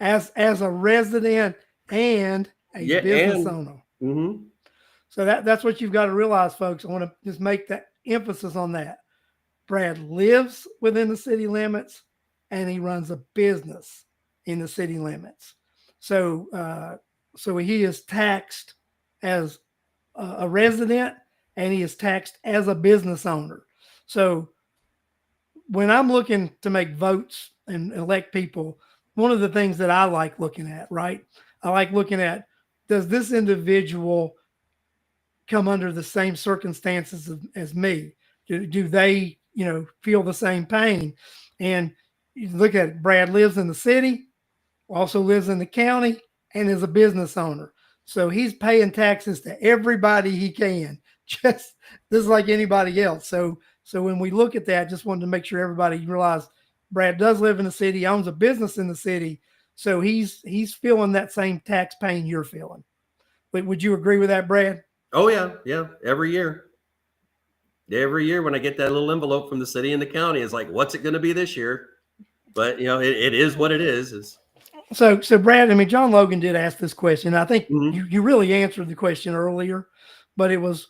As a resident and a business owner. Mm-hmm. So that's what you've got to realize, folks. I want to just make that emphasis on that. Brad lives within the city limits and he runs a business in the city limits. So he is taxed as a resident and he is taxed as a business owner. So when I'm looking to make votes and elect people, one of the things that I like looking at, right? I like looking at, does this individual come under the same circumstances as me? Do they, feel the same pain? And you look at it, Brad lives in the city, also lives in the county, and is a business owner. So he's paying taxes to everybody he can, just like anybody else. So when we look at that, just wanted to make sure everybody realized Brad does live in the city, owns a business in the city. So he's feeling that same tax pain you're feeling. But would you agree with that, Brad? Oh yeah. Every year when I get that little envelope from the city and the county, it's like, what's it going to be this year? But it is what it is. So Brad, I mean, John Logan did ask this question. I think you really answered the question earlier, but it was,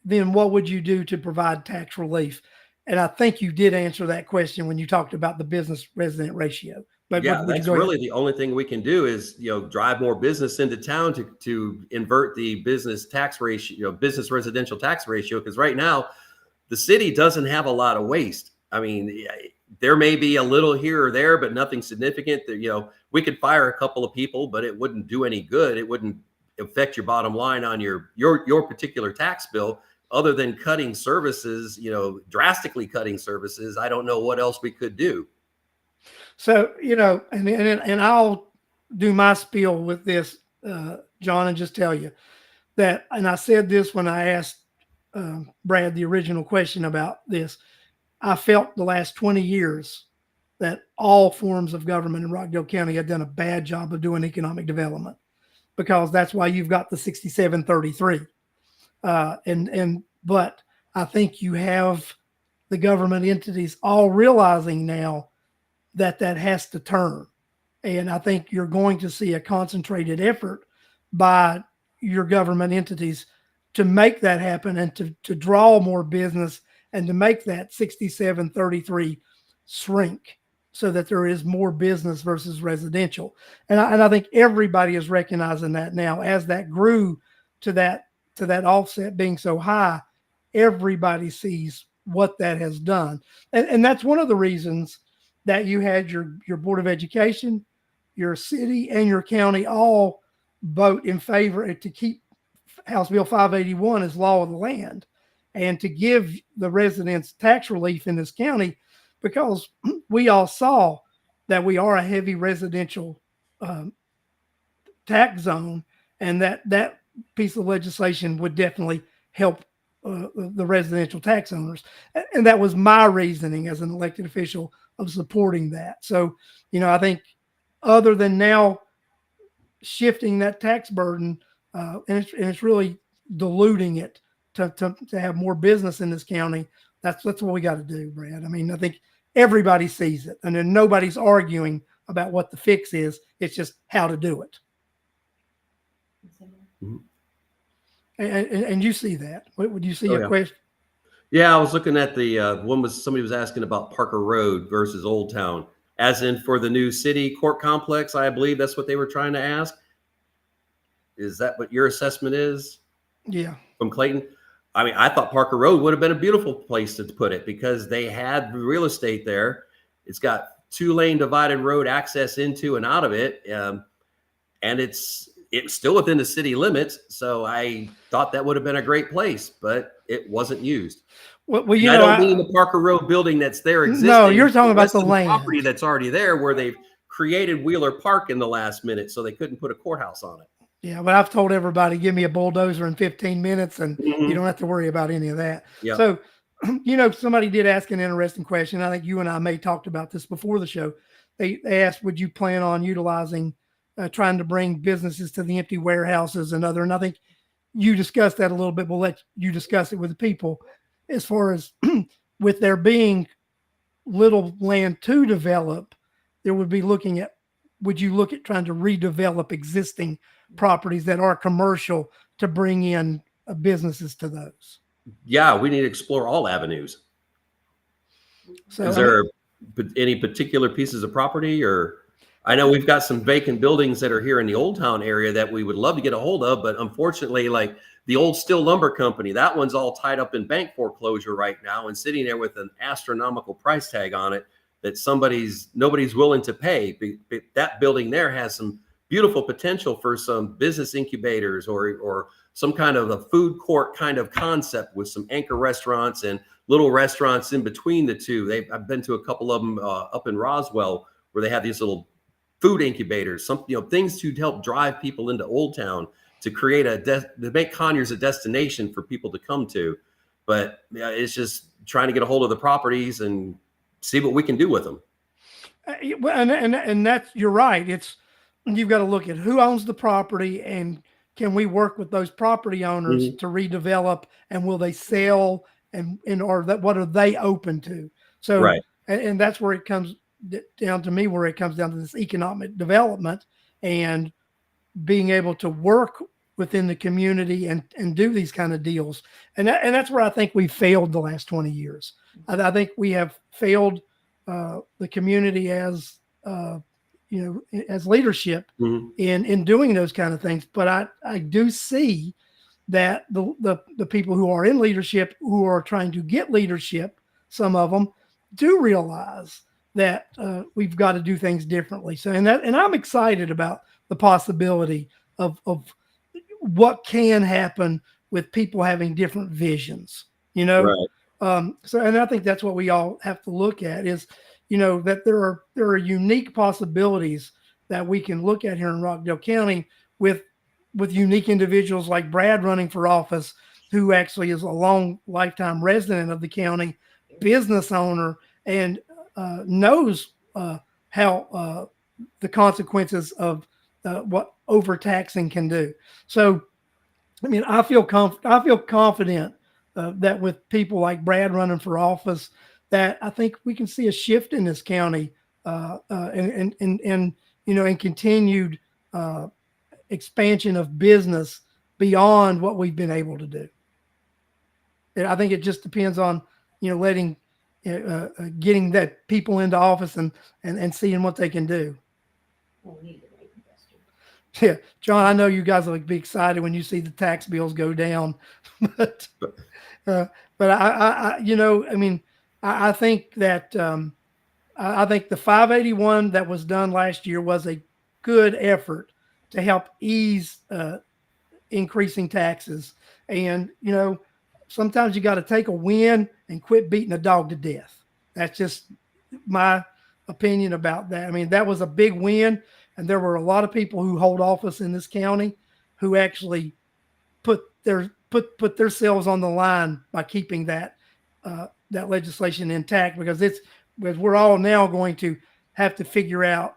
then what would you do to provide tax relief? And I think you did answer that question when you talked about the business resident ratio. But yeah, that's really the only thing we can do is, drive more business into town to invert the business tax ratio, business residential tax ratio. Because right now the city doesn't have a lot of waste. I mean, there may be a little here or there, but nothing significant. We could fire a couple of people, but it wouldn't do any good. It wouldn't affect your bottom line on your particular tax bill, other than cutting services, drastically cutting services. I don't know what else we could do. So, and I'll do my spiel with this, John, and just tell you that, and I said this when I asked Brad the original question about this, I felt the last 20 years that all forms of government in Rockdale County had done a bad job of doing economic development, because that's why you've got the 6733. But I think you have the government entities all realizing now that has to turn. And I think you're going to see a concentrated effort by your government entities to make that happen and to draw more business and to make that 6733 shrink so that there is more business versus residential. And I think everybody is recognizing that now. As that grew to that offset being so high, everybody sees what that has done. And that's one of the reasons that you had your Board of Education, your city, and your county all vote in favor to keep House Bill 581 as law of the land and to give the residents tax relief in this county, because we all saw that we are a heavy residential tax zone, and that piece of legislation would definitely help the residential tax owners. And that was my reasoning as an elected official of supporting that. So, I think other than now shifting that tax burden, and it's really diluting it to have more business in this county, that's what we got to do, Brad. I mean, I think everybody sees it, and then nobody's arguing about what the fix is. It's just how to do it. Mm-hmm. And you see that. What would you see a question? Yeah, I was looking at the somebody was asking about Parker Road versus Old Town, as in for the new city court complex. I believe that's what they were trying to ask. Is that what your assessment is? Yeah. From Clayton? I mean, I thought Parker Road would have been a beautiful place to put it, because they had real estate there. It's got 2-lane divided road access into and out of it. And it's it's still within the city limits. So I thought that would have been a great place, but it wasn't used. Well, And I don't mean the Parker Road building that's there existing. No, you're talking about rest the of land. property that's already there, where they've created Wheeler Park in the last minute, so they couldn't put a courthouse on it. Yeah, but I've told everybody, give me a bulldozer in 15 minutes and you don't have to worry about any of that. Yeah. So, somebody did ask an interesting question. I think you and I may talked about this before the show. They asked, would you plan on utilizing, trying to bring businesses to the empty warehouses and I think you discussed that a little bit. We'll let you discuss it with the people as far as with there being little land to develop, there would be would you look at trying to redevelop existing properties that are commercial to bring in businesses to those? Yeah, we need to explore all avenues. So is there any particular pieces of property, or I know we've got some vacant buildings that are here in the Old Town area that we would love to get a hold of, but unfortunately, like the old Still Lumber Company, that one's all tied up in bank foreclosure right now and sitting there with an astronomical price tag on it that nobody's willing to pay. That building there has some beautiful potential for some business incubators or some kind of a food court kind of concept with some anchor restaurants and little restaurants in between the two. I've been to a couple of them up in Roswell where they have these little food incubators, things to help drive people into Old Town, to create to make Conyers a destination for people to come to. But it's just trying to get a hold of the properties and see what we can do with them. And that's, you're right. You've got to look at who owns the property and can we work with those property owners to redevelop, and will they sell what are they open to? So, right. And that's where it comes down to me, where it comes down to this economic development and being able to work within the community and do these kind of deals. And that's where I think we failed the last 20 years. I think we have failed the community as leadership in doing those kind of things. But I do see that the people who are in leadership, who are trying to get leadership, some of them do realize that we've got to do things differently. So, and I'm excited about the possibility of what can happen with people having different visions, Right. So, and I think that's what we all have to look at is, that there are unique possibilities that we can look at here in Rockdale County with unique individuals like Brad running for office, who actually is a long lifetime resident of the county, business owner, and knows how the consequences of what overtaxing can do. So, I mean, I feel confident that with people like Brad running for office, that I think we can see a shift in this county and continued expansion of business beyond what we've been able to do. And I think it just depends on letting getting that people into office and seeing what they can do. Well, we need the right investor. Yeah, John, I know you guys will be excited when you see the tax bills go down, but I think that I think the 581 that was done last year was a good effort to help ease increasing taxes. And sometimes you got to take a win and quit beating a dog to death. That's just my opinion about that. I mean, that was a big win, and there were a lot of people who hold office in this county who actually put themselves on the line by keeping that legislation intact, because we're all now going to have to figure out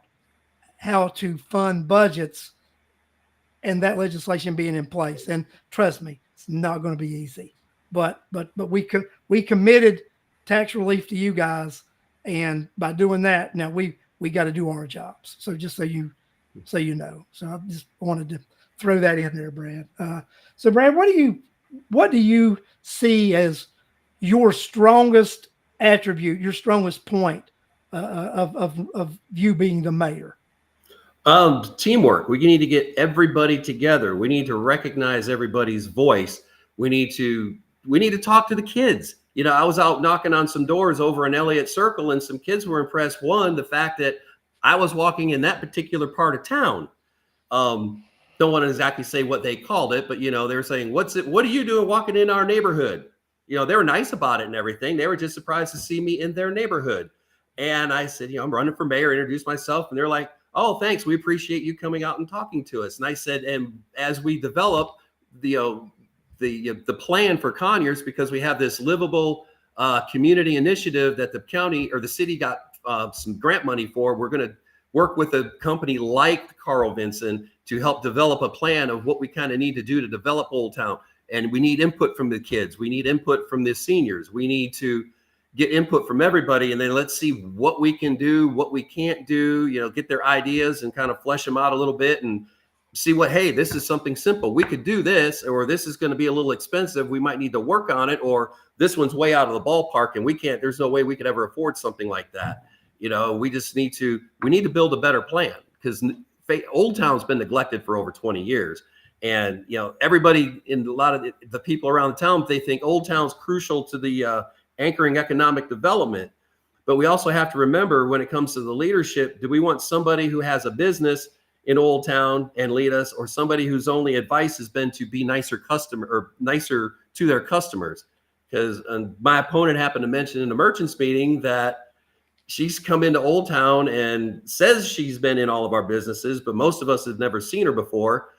how to fund budgets and that legislation being in place. And trust me, it's not going to be easy, but we committed tax relief to you guys. And by doing that, now we got to do our jobs. So just so you know, so I just wanted to throw that in there, Brad. So Brad, what do you see as your strongest attribute, your strongest point of you being the mayor? Teamwork. We need to get everybody together. We need to recognize everybody's voice. We need to talk to the kids. I was out knocking on some doors over in Elliott Circle, and some kids were impressed. One, the fact that I was walking in that particular part of town. don't want to exactly say what they called it, but you know, they were saying, "What's it? What are you doing walking in our neighborhood?" You know, they were nice about it and everything. They were just surprised to see me in their neighborhood. And I said, you know, I'm running for mayor, introduced myself, and they're like, "Oh, thanks. We appreciate you coming out and talking to us." And I said, and as we develop the plan for Conyers, because we have this livable community initiative that the county or the city got some grant money for, we're going to work with a company like Carl Vinson to help develop a plan of what we kind of need to do to develop Old Town. And we need input from the kids. We need input from the seniors. We need to get input from everybody. And then let's see what we can do, what we can't do, you know, get their ideas and kind of flesh them out a little bit and see what, hey, this is something simple. We could do this, or this is going to be a little expensive. We might need to work on it, or this one's way out of the ballpark and there's no way we could ever afford something like that. You know, we need to build a better plan, because Old Town's been neglected for over 20 years. And, you know, everybody in a lot of the people around the town, they think Old Town's crucial to the anchoring economic development. But we also have to remember, when it comes to the leadership, do we want somebody who has a business in Old Town and lead us, or somebody whose only advice has been to be nicer to their customers? Because my opponent happened to mention in the merchants meeting that she's come into Old Town and says she's been in all of our businesses, but most of us have never seen her before,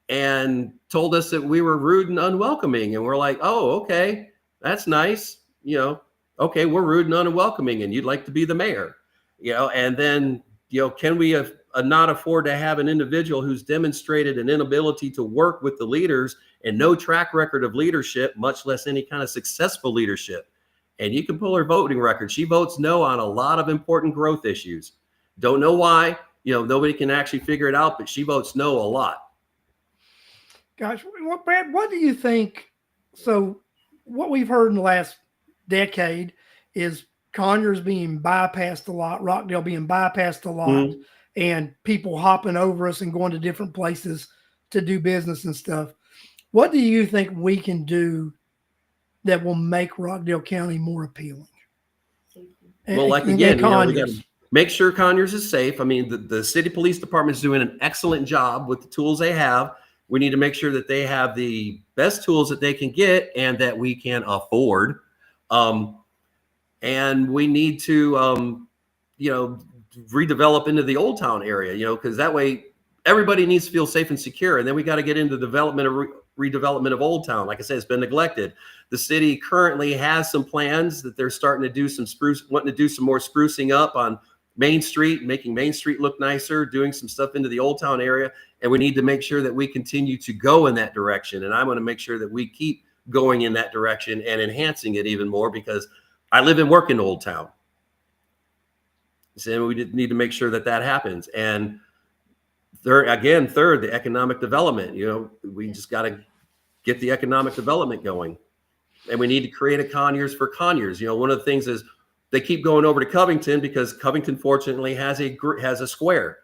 and told us that we were rude and unwelcoming. And we're like, oh, okay, that's nice. You know, okay, we're rude and unwelcoming, and you'd like to be the mayor, you know. And then, you know, can we not afford to have an individual who's demonstrated an inability to work with the leaders and no track record of leadership, much less any kind of successful leadership? And you can pull her voting record. She votes no on a lot of important growth issues. Don't know why, you know, nobody can actually figure it out, but she votes no a lot. Gosh, Brad, what do you think? So what we've heard in the last decade is Conyers being bypassed a lot, Rockdale being bypassed a lot, and people hopping over us and going to different places to do business and stuff. What do you think we can do that will make Rockdale County more appealing? Well, like again, you know, we got to make sure Conyers is safe. I mean, the city police department is doing an excellent job with the tools they have. We need to make sure that they have the best tools that they can get and that we can afford. And we need to, you know, redevelop into the Old Town area, you know, because that way everybody needs to feel safe and secure. And then we got to get into the redevelopment of Old Town. Like I said, it's been neglected. The city currently has some plans that they're starting to do wanting to do some more sprucing up on Main Street, making Main Street look nicer, doing some stuff into the Old Town area. And we need to make sure that we continue to go in that direction. And I want to make sure that we keep going in that direction and enhancing it even more, because I live and work in Old Town. So we need to make sure that that happens. And third, the economic development. You know, we just got to get the economic development going. And we need to create a Conyers for Conyers. You know, one of the things is they keep going over to Covington because Covington fortunately has a square.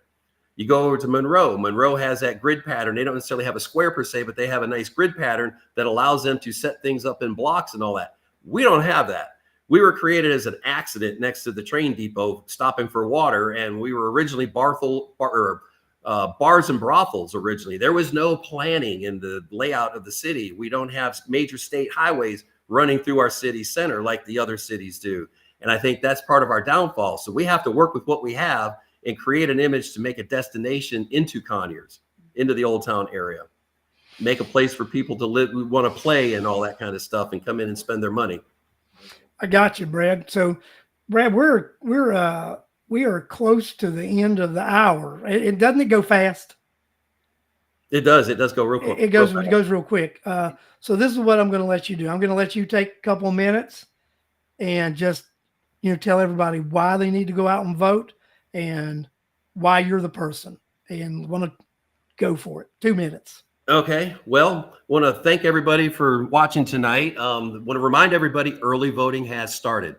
You go over to Monroe. Monroe has that grid pattern. They don't necessarily have a square per se, but they have a nice grid pattern that allows them to set things up in blocks and all that. We don't have that. We were created as an accident next to the train depot, stopping for water, and we were originally bars and brothels originally. There was no planning in the layout of the city. We don't have major state highways running through our city center like the other cities do. And I think that's part of our downfall. So we have to work with what we have and create an image to make a destination into Conyers, into the Old Town area, make a place for people to live, we want to play and all that kind of stuff, and come in and spend their money. I got you, Brad. So, Brad, we are close to the end of the hour. It doesn't go fast. It does. It does go real quick. It goes real quick. So this is what I'm going to let you do. I'm going to let you take a couple of minutes and just, you know, tell everybody why they need to go out and vote and why you're the person, and want to go for it. 2 minutes. Okay. Well, want to thank everybody for watching tonight. Want to remind everybody early voting has started.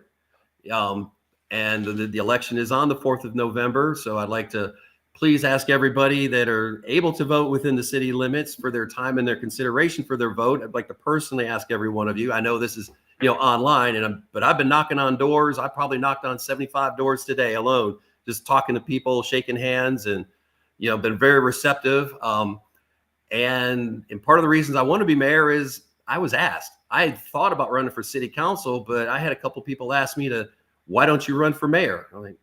And the election is on the 4th of November. So I'd like to please ask everybody that are able to vote within the city limits for their time and their consideration for their vote. I'd like to personally ask every one of you. I know this is, you know, online, but I've been knocking on doors. I probably knocked on 75 doors today alone, just talking to people, shaking hands, and, you know, been very receptive. And part of the reasons I want to be mayor is I was asked. I had thought about running for city council, but I had a couple people ask me why don't you run for mayor? I'm like,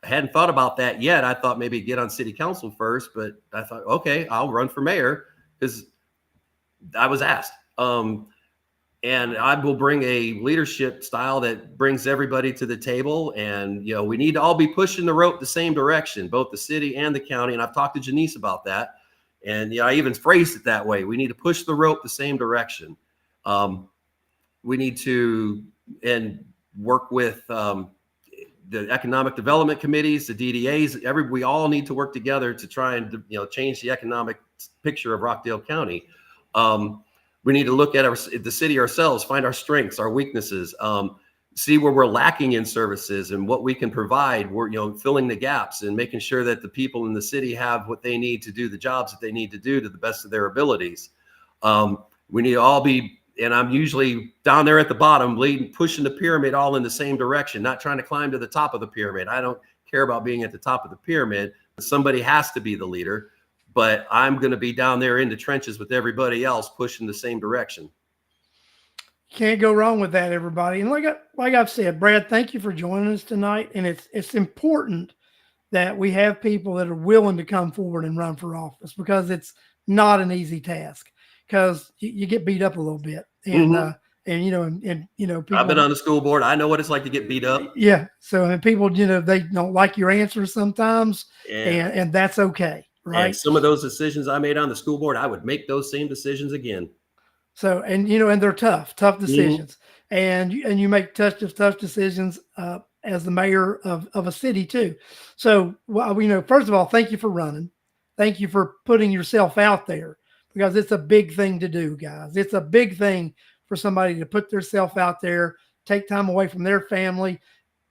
I hadn't thought about that yet. I thought maybe get on city council first, but I thought, okay, I'll run for mayor because I was asked. And I will bring a leadership style that brings everybody to the table. And, we need to all be pushing the rope the same direction, both the city and the county. And I've talked to Janice about that. And I even phrased it that way. We need to push the rope the same direction. We need to work with the economic development committees, the DDAs. We all need to work together to try and change the economic picture of Rockdale County. We need to look at the city ourselves, find our strengths, our weaknesses, see where we're lacking in services and what we can provide. We're filling the gaps and making sure that the people in the city have what they need to do the jobs that they need to do to the best of their abilities. We need to all be, and I'm usually down there at the bottom, pushing the pyramid all in the same direction, not trying to climb to the top of the pyramid. I don't care about being at the top of the pyramid. Somebody has to be the leader, but I'm going to be down there in the trenches with everybody else pushing the same direction. Can't go wrong with that, everybody. And like I've said, Brad, thank you for joining us tonight. And it's important that we have people that are willing to come forward and run for office, because it's not an easy task, because you get beat up a little bit. And people, I've been on the school board. I know what it's like to get beat up. Yeah. So, and people, they don't like your answers sometimes, and that's okay. Right. And some of those decisions I made on the school board, I would make those same decisions again. So, and they're tough decisions, and you make tough decisions as the mayor of a city too. So, first of all, thank you for running. Thank you for putting yourself out there, because it's a big thing to do, guys. It's a big thing for somebody to put themselves out there, take time away from their family,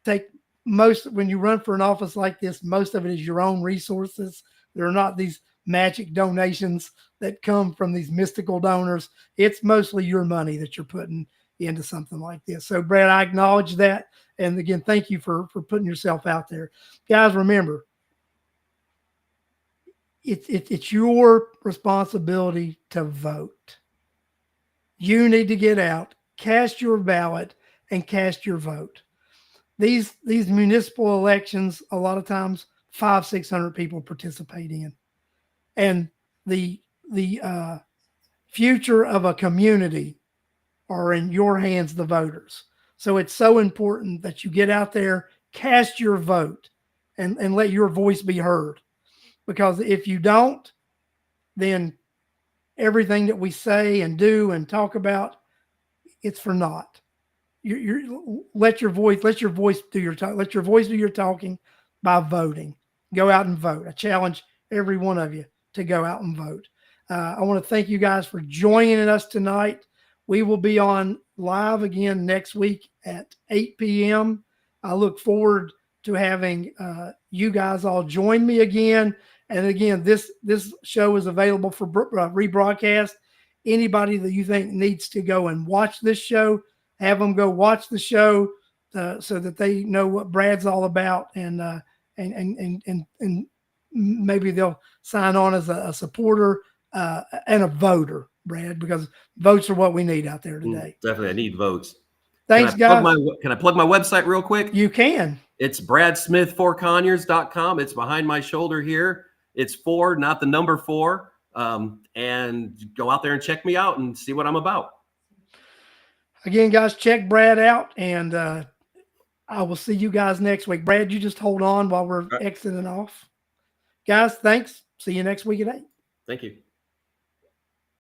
when you run for an office like this, most of it is your own resources. There are not these magic donations that come from these mystical donors. It's mostly your money that you're putting into something like this. So, Brad, I acknowledge that. And again, thank you for putting yourself out there. Guys, remember, it's your responsibility to vote. You need to get out, cast your ballot, and cast your vote. These municipal elections, a lot of times, 500-600 people participate in, and the future of a community are in your hands, the voters. So it's so important that you get out there, cast your vote, and let your voice be heard. Because if you don't, then everything that we say and do and talk about, it's for naught. Let your voice do your talking by voting. Go out and vote. I challenge every one of you to go out and vote. I want to thank you guys for joining us tonight. We will be on live again next week at 8 p.m. I look forward to having you guys all join me again. And again, this show is available for rebroadcast. Anybody that you think needs to go and watch this show, have them go watch the show so that they know what Brad's all about, and maybe they'll sign on as a supporter and a voter, Brad, because votes are what we need out there today. Definitely, I need votes. Thanks, guys. Can I plug my website real quick? You can. It's bradsmith4conyers.com. It's behind my shoulder here. It's 4, not the number 4. And go out there and check me out and see what I'm about. Again, guys, check Brad out, and I will see you guys next week. Brad, you just hold on while we're exiting off. Guys, thanks. See you next week at 8. Thank you.